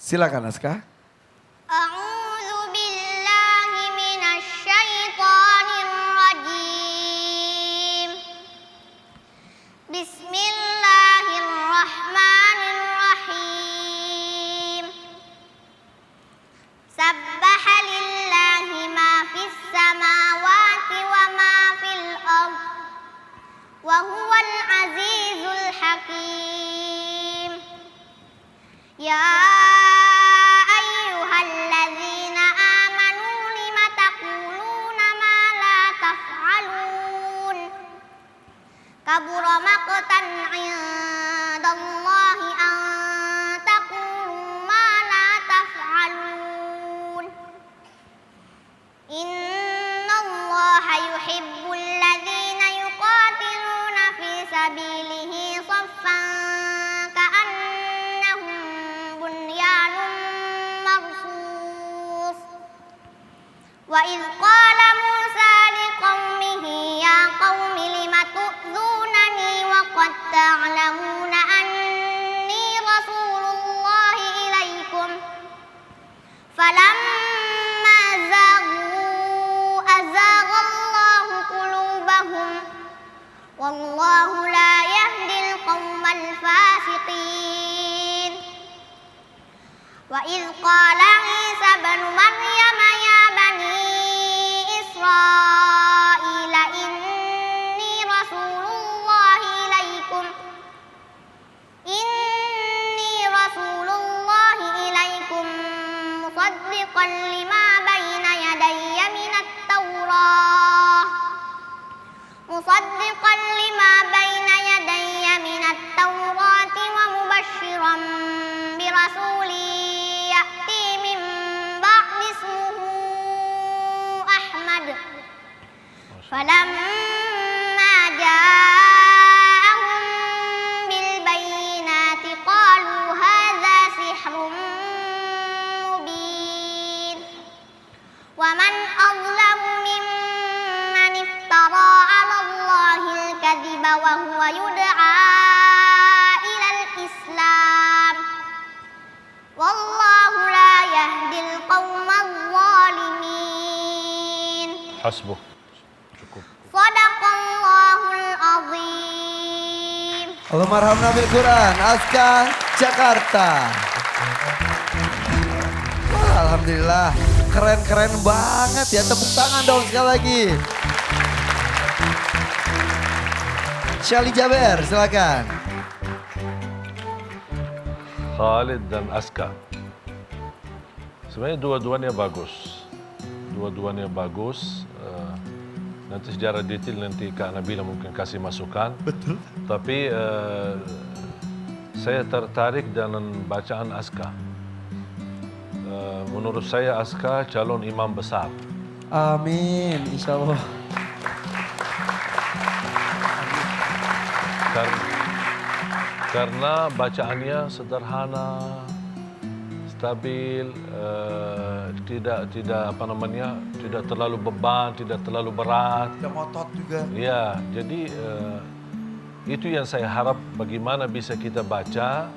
Silakan Aska. A'udzu billahi minasy syaithanir rajim. Bismillahirrahmanirrahim. Sabbaha lillahi ma fis samawati wa ma fil ardh wa huwal azizul hakim. Ya ayyuhalladzina amanu lima taquluna ma la taf'alun. Kabura maqtan 'indallahi an taqulu ma la taf'alun. Innallaha yuhibbul ladzina yuqatiluna fi sabilihi shaffan ka'annahum bunyanun marsus. Wa idh qala Musa liqaumihi ya qaumi lima tu'dzunani wa qad ta'lamuna anni rasulullahi ilaikum. Falamma zaghu azaghallahu qulubahum wallahu la yahdil qaumal fasiqin. Wa idh qala Isa ibn Maryam ya bani Israila inni rasulullahi ilaikum musaddiqan lima bayna yadayya minat Taurati wa mubasysyiran bi rasulin ya'ti min ba'di ismuhu Ahmad. Falamma ja'ahum bil bayyinati qalu hadza sihrun mubin. Wa man azlamu mimman iftara 'ala Allahil kadhiba wa huwa yud'a ilal Islam. Wallahu la yahdil qaumadh zalimin. Hasbuh. Cukup. Shadaqallahul azim. Allahumma arhamna bil Quran. Aska Jakarta. Wah, alhamdulillah. Keren-keren banget ya. Tepuk tangan dong sekali lagi. Syali Jaber, silakan. Khalid dan Aska. Sebenarnya dua-duanya bagus. Dua-duanya bagus. Nanti secara detail nanti Kak Nabila mungkin kasih masukan. Betul. Tapi saya tertarik dengan bacaan Aska. Menurut saya Aska calon imam besar. Amin, insya Allah. Karena bacaannya sederhana, stabil, tidak tidak terlalu beban, tidak terlalu berat. Tidak ngotot juga. Ya, jadi itu yang saya harap bagaimana bisa kita baca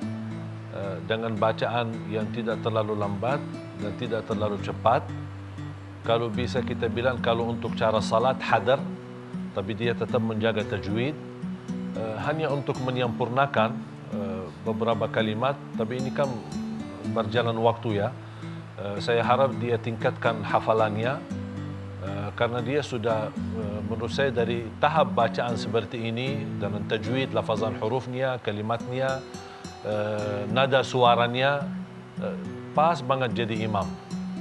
dengan bacaan yang tidak terlalu lambat dan tidak terlalu cepat. Kalau bisa kita bilang kalau untuk cara salat hadar, tapi dia tetap menjaga tajwid. Hanya untuk menyempurnakan beberapa kalimat, tapi ini kan berjalan waktu ya. Saya harap dia tingkatkan hafalannya, karena dia sudah menurut saya dari tahap bacaan seperti ini dengan tajwid, lafazan hurufnya, kalimatnya, nada suaranya pas banget jadi imam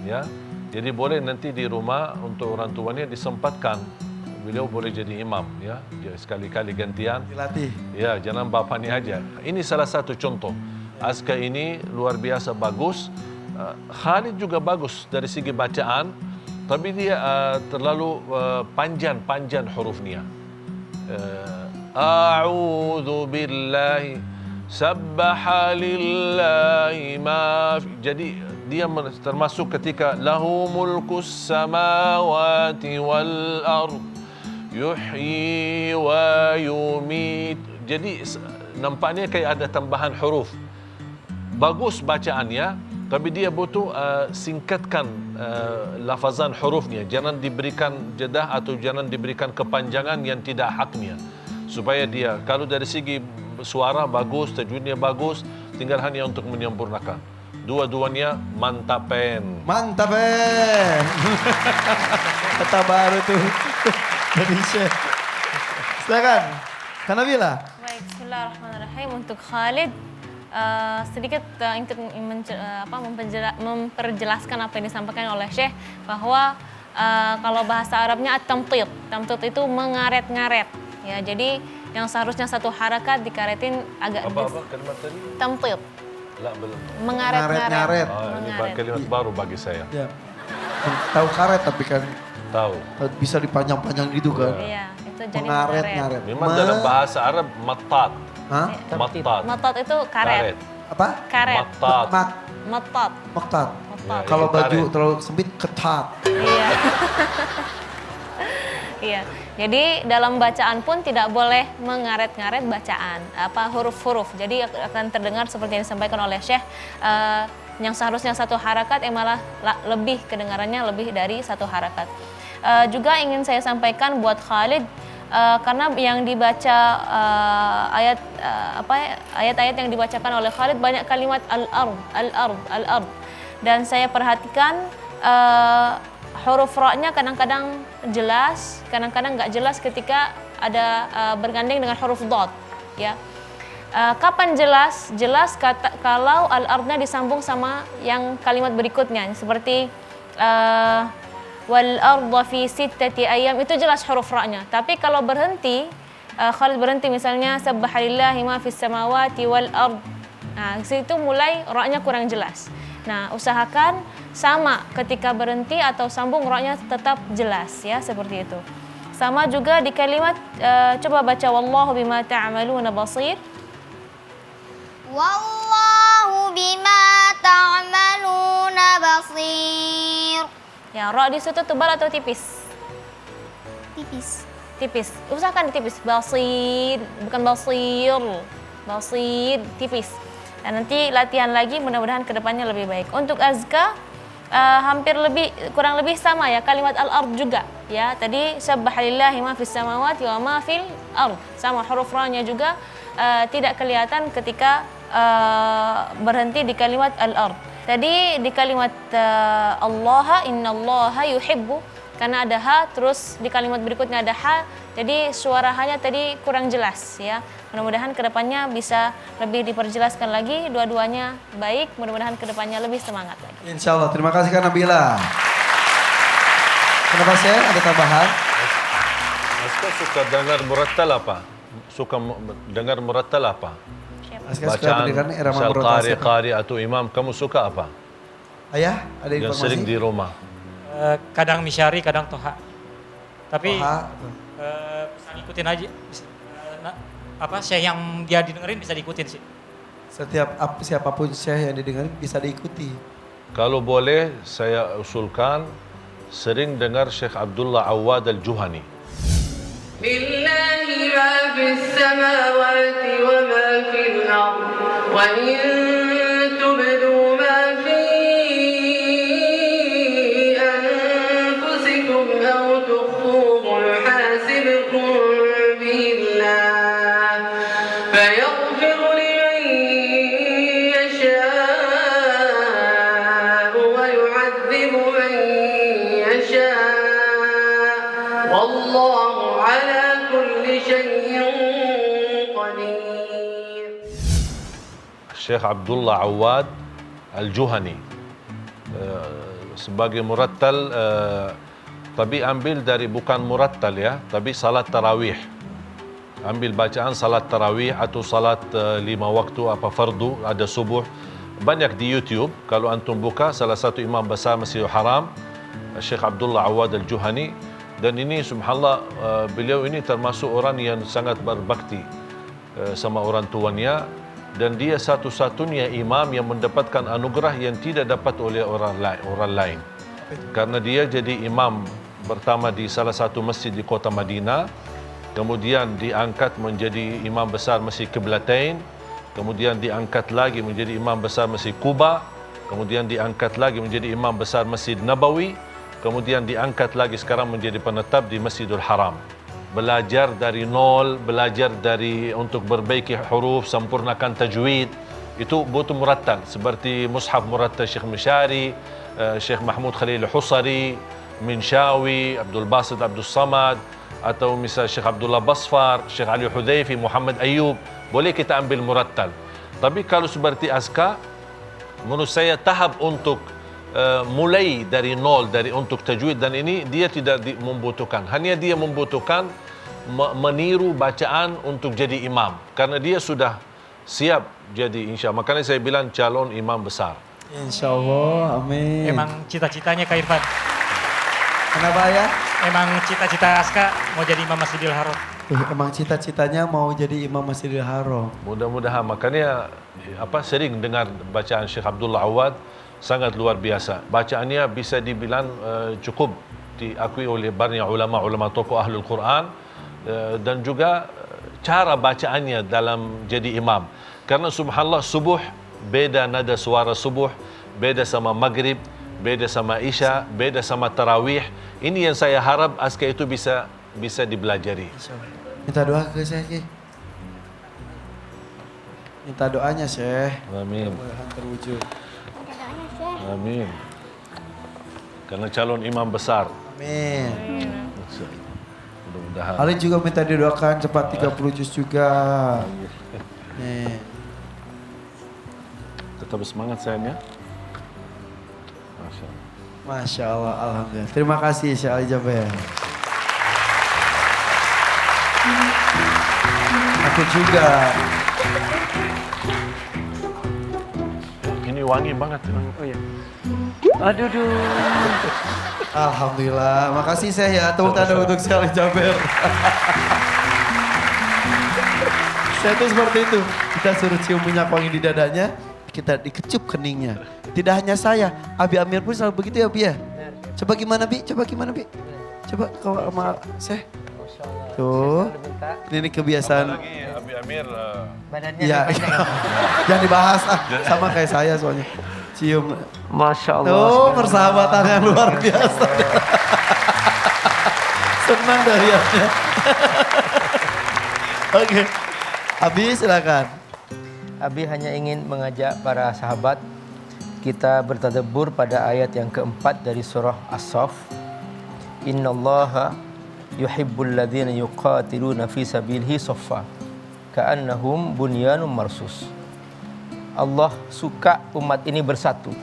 ya. Jadi boleh nanti di rumah untuk orang tuanya disempatkan beliau boleh jadi imam ya, sekali-kali gantian. Dilatih. Ya, jangan bapaknya aja. Ini salah satu contoh. Aska ini luar biasa bagus. Khalid juga bagus dari segi bacaan, tapi dia terlalu panjang hurufnya. A'udzu billahi sabbaha lillahi ma. Jadi dia termasuk ketika lahu mulkus samawati wal ard yuhyi wa yumit. Jadi nampaknya kayak ada tambahan huruf. Bagus bacaannya, Tapi dia butuh singkatkan lafazan hurufnya. Jangan diberikan jedah atau jangan diberikan kepanjangan yang tidak haknya. Supaya dia, kalau dari segi suara bagus, tajwidnya bagus, tinggal hanya untuk menyempurnakan. Dua-duanya mantapen. Mantap. Kata baru tuh dari Syekh. Silakan, Kak Nabila. Baik, bismillahirrahmanirrahim. Untuk Khalid, sedikit ingin memperjelaskan apa yang disampaikan oleh Syekh bahwa kalau bahasa Arabnya at-tamtid. Tamtid itu mengaret-ngaret. Ya, jadi yang seharusnya satu harakat dikaretin agak Apa kalimat tadi? tamtid. Lah, belum. Mengaret-ngaret. Ini kalimat baru bagi saya. Ya. Tahu karet tapi kan Tahu. bisa dipanjang-panjang gitu kan. Iya, itu jadi Mengaret-ngaret. Memang dalam bahasa Arab matat. Hah? Matat. Matat itu karet. Apa? Karet. Matat. Matat. Mektat. Matat. Ya, Kalau itu baju karet. terlalu sempit, ketat. Iya. Iya. Jadi dalam bacaan pun tidak boleh mengaret-ngaret bacaan, huruf-huruf. Jadi akan terdengar seperti yang disampaikan oleh Syekh, yang seharusnya satu harakat malah lebih kedengarannya lebih dari satu harakat. Juga ingin saya sampaikan buat Khalid, karena yang dibaca ayat-ayat yang dibacakan oleh Khalid banyak kalimat al-ard. Dan saya perhatikan huruf ra-nya kadang-kadang jelas, kadang-kadang nggak jelas ketika ada bergandeng dengan huruf dad, ya. Kapan jelas? Jelas kalau al-ardnya disambung sama yang kalimat berikutnya, seperti wal arda fi sittati ayyam, itu jelas huruf ra-nya. Tapi kalau berhenti, Khalid berhenti misalnya subhanallahi ma fis samawati wal ard. Nah, situ mulai ra-nya kurang jelas. Nah, usahakan sama ketika berhenti atau sambung ra-nya tetap jelas, ya, seperti itu. Sama juga di kalimat coba baca wallahu bima ta'maluna basir. Wallahu bima ta'maluna basir. Ya, ra di situ tebal atau tipis? Tipis. Tipis. Usahakan tipis. Basir, bukan basir. Basir, tipis. Dan nanti latihan lagi, mudah-mudahan kedepannya lebih baik. Untuk azka kurang lebih sama ya, kalimat al-ard juga ya. Tadi subhanallahi ma fis samawati wa ma fil ard. Sama huruf ra-nya juga tidak kelihatan ketika berhenti di kalimat al-ard. Tadi di kalimat Allah, innallaha yuhibbu, karena ada ha, terus di kalimat berikutnya ada ha, jadi suara hanya tadi kurang jelas ya. Mudah-mudahan kedepannya bisa lebih diperjelaskan lagi, dua-duanya baik, mudah-mudahan kedepannya lebih semangat lagi. Insya Allah, terima kasih Kak Nabila. Kenapa Syekh, ada tambahan? Aska suka dengar murattal apa? Suka dengar murattal apa? Aska suka Bacaan, mendengar irama misal berotasi. qari atau imam, kamu suka apa? Ayah, ada Yang informasi? sering di rumah. Kadang misyari, kadang toha. Tapi Toha. bisa ngikutin aja. Syekh yang dia didengerin bisa diikutin sih. Siapapun Syekh yang didengar bisa diikuti. Kalau boleh, saya usulkan sering dengar Syekh Abdullah Awad Al-Juhani. لله ما في السماوات وما في الأرض وإن تبدوا ما في أنفسكم أو تخفوه يحاسبكم به الله فيغفر لمن يشاء ويعذب من يشاء والله على كل شيء قدير. Syekh Abdullah Awad Al-Juhani sebagai murattal, tapi ambil dari bukan murattal ya, tapi salat tarawih. Ambil bacaan salat tarawih atau salat 5 waktu apa fardu, ada subuh. Banyak di YouTube, kalau antum buka salah satu imam besar Masjidil Haram, Syekh Abdullah Awad Al-Juhani, dan ini subhanallah beliau ini termasuk orang yang sangat berbakti sama orang tuanya, dan dia satu-satunya imam yang mendapatkan anugerah yang tidak dapat oleh orang lain. Karena dia jadi imam pertama di salah satu masjid di kota Madinah, kemudian diangkat menjadi imam besar Masjid Qiblatain, kemudian diangkat lagi menjadi imam besar Masjid Quba, kemudian diangkat lagi menjadi imam besar Masjid Nabawi, kemudian diangkat lagi sekarang menjadi penetap di Masjidil Haram. Belajar dari nol, belajar dari untuk perbaiki huruf, sempurnakan tajwid, itu butuh murattal. Seperti mushaf murattal Syekh Mishari, Syekh Mahmud Khalil Husari, Minshawi, Abdul Basit Abdul Samad, atau misal Syekh Abdullah Basfar, Syekh Ali Hudhaifi, Muhammad Ayub, boleh kita ambil murattal. Tapi kalau seperti Azka, menurut saya tahap untuk mulai dari nol, dari untuk tajwid dan ini dia tidak membutuhkan. Hanya dia membutuhkan meniru bacaan untuk jadi imam. Karena dia sudah siap jadi insya Allah. Makanya saya bilang calon imam besar. Insya Allah, amin. Emang cita-citanya Kak Irfan. Kenapa ya? Emang cita-cita Aska mau jadi Imam Masjidil Haram. Emang cita-citanya mau jadi imam Masjidil Haram. Mudah-mudahan. Makanya sering dengar bacaan Syekh Abdullah Awad, sangat luar biasa. Bacaannya bisa dibilang cukup diakui oleh banyak ulama-ulama tokoh Ahlul Quran, dan juga cara bacaannya dalam jadi imam. Karena subhanallah subuh beda nada suara subuh, beda sama maghrib, beda sama isya, beda sama tarawih. Ini yang saya harap Azka itu bisa dipelajari. Minta doa ke saya, Ki. Minta doanya, Syekh. Amin. Mudah-mudahan terwujud. Amin. Karena calon imam besar. Amin. Mudah-mudahan. Alin juga minta didoakan cepat 30 juz juga. Nih. Tetap semangat sayangnya. Masya Allah. Masya Allah, alhamdulillah. Terima kasih Syekh Ali Jaber. Aku juga. Ini wangi banget. Oh iya. Aduh. Alhamdulillah. Makasih Syekh ya. Tepuk tangan untuk Syekh Ali Jaber. Saya tuh seperti itu. Kita suruh cium minyak wangi di dadanya, kita dikecup keningnya. Tidak hanya saya, Abi Amir pun selalu begitu ya, Bi ya. Coba gimana, Bi? Coba kau sama Syekh. Tuh. Ini kebiasaan. Lagi Abi Amir. Badannya Iya. Jangan dibahas sama kayak saya soalnya. Cium. Masya Allah. Tuh, persahabatan yang luar biasa. Senang dah lihatnya. Oke. Abi silakan. Abi hanya ingin mengajak para sahabat kita bertadabbur pada ayat yang keempat dari surah As-Saff. Innallaha yuhibbul ladzina yuqatiluna fi sabilihi saffa ka'annahum bunyanun marsus. Allah suka umat ini bersatu.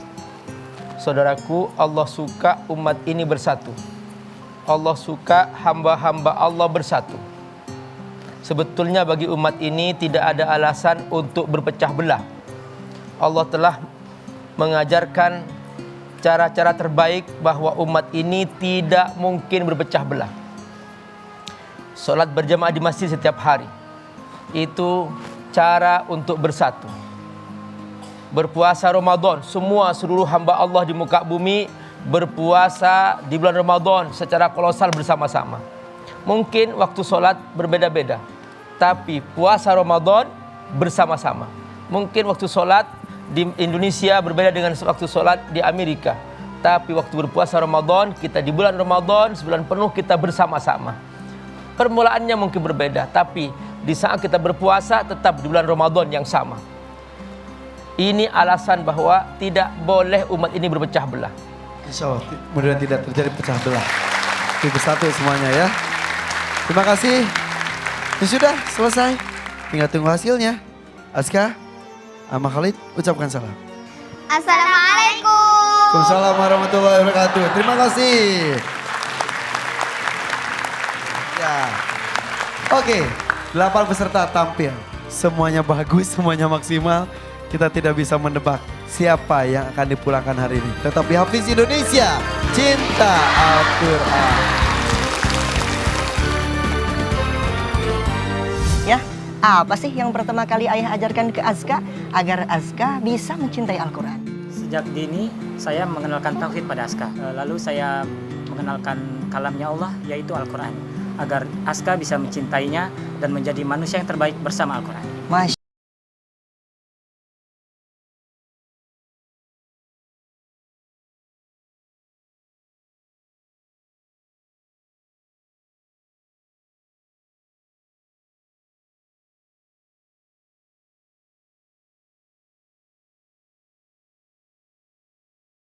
Saudaraku, Allah suka umat ini bersatu. Allah suka hamba-hamba Allah bersatu. Sebetulnya bagi umat ini tidak ada alasan untuk berpecah belah. Allah telah mengajarkan cara-cara terbaik bahwa umat ini tidak mungkin berpecah belah. Salat berjamaah di masjid setiap hari, itu cara untuk bersatu. Berpuasa Ramadan, seluruh hamba Allah di muka bumi berpuasa di bulan Ramadan secara kolosal bersama-sama. Mungkin waktu sholat berbeda-beda, tapi puasa Ramadan bersama-sama. Mungkin waktu sholat di Indonesia berbeda dengan waktu sholat di Amerika, tapi waktu berpuasa Ramadan, kita di bulan Ramadan sebulan penuh kita bersama-sama. Permulaannya mungkin berbeda, tapi di saat kita berpuasa tetap di bulan Ramadan yang sama. Ini alasan bahwa tidak boleh umat ini berpecah belah. Insya Allah, mudah-mudahan tidak terjadi pecah belah. Itu bersatu semuanya ya. Terima kasih. Ya sudah, selesai. Tinggal tunggu hasilnya. Azka, sama Khalid, ucapkan salam. Assalamualaikum. Waalaikumsalam warahmatullahi wabarakatuh. Terima kasih. Ya. Oke, 8 peserta tampil. Semuanya bagus, semuanya maksimal. Kita tidak bisa menebak siapa yang akan dipulangkan hari ini. Tetap di Hafiz Indonesia, cinta Al-Quran. Ya, apa sih yang pertama kali ayah ajarkan ke Azka agar Azka bisa mencintai Al-Quran? Sejak dini saya mengenalkan tauhid pada Aska. Lalu saya mengenalkan kalamnya Allah yaitu Al-Quran. Agar Aska bisa mencintainya dan menjadi manusia yang terbaik bersama Al-Quran. Masya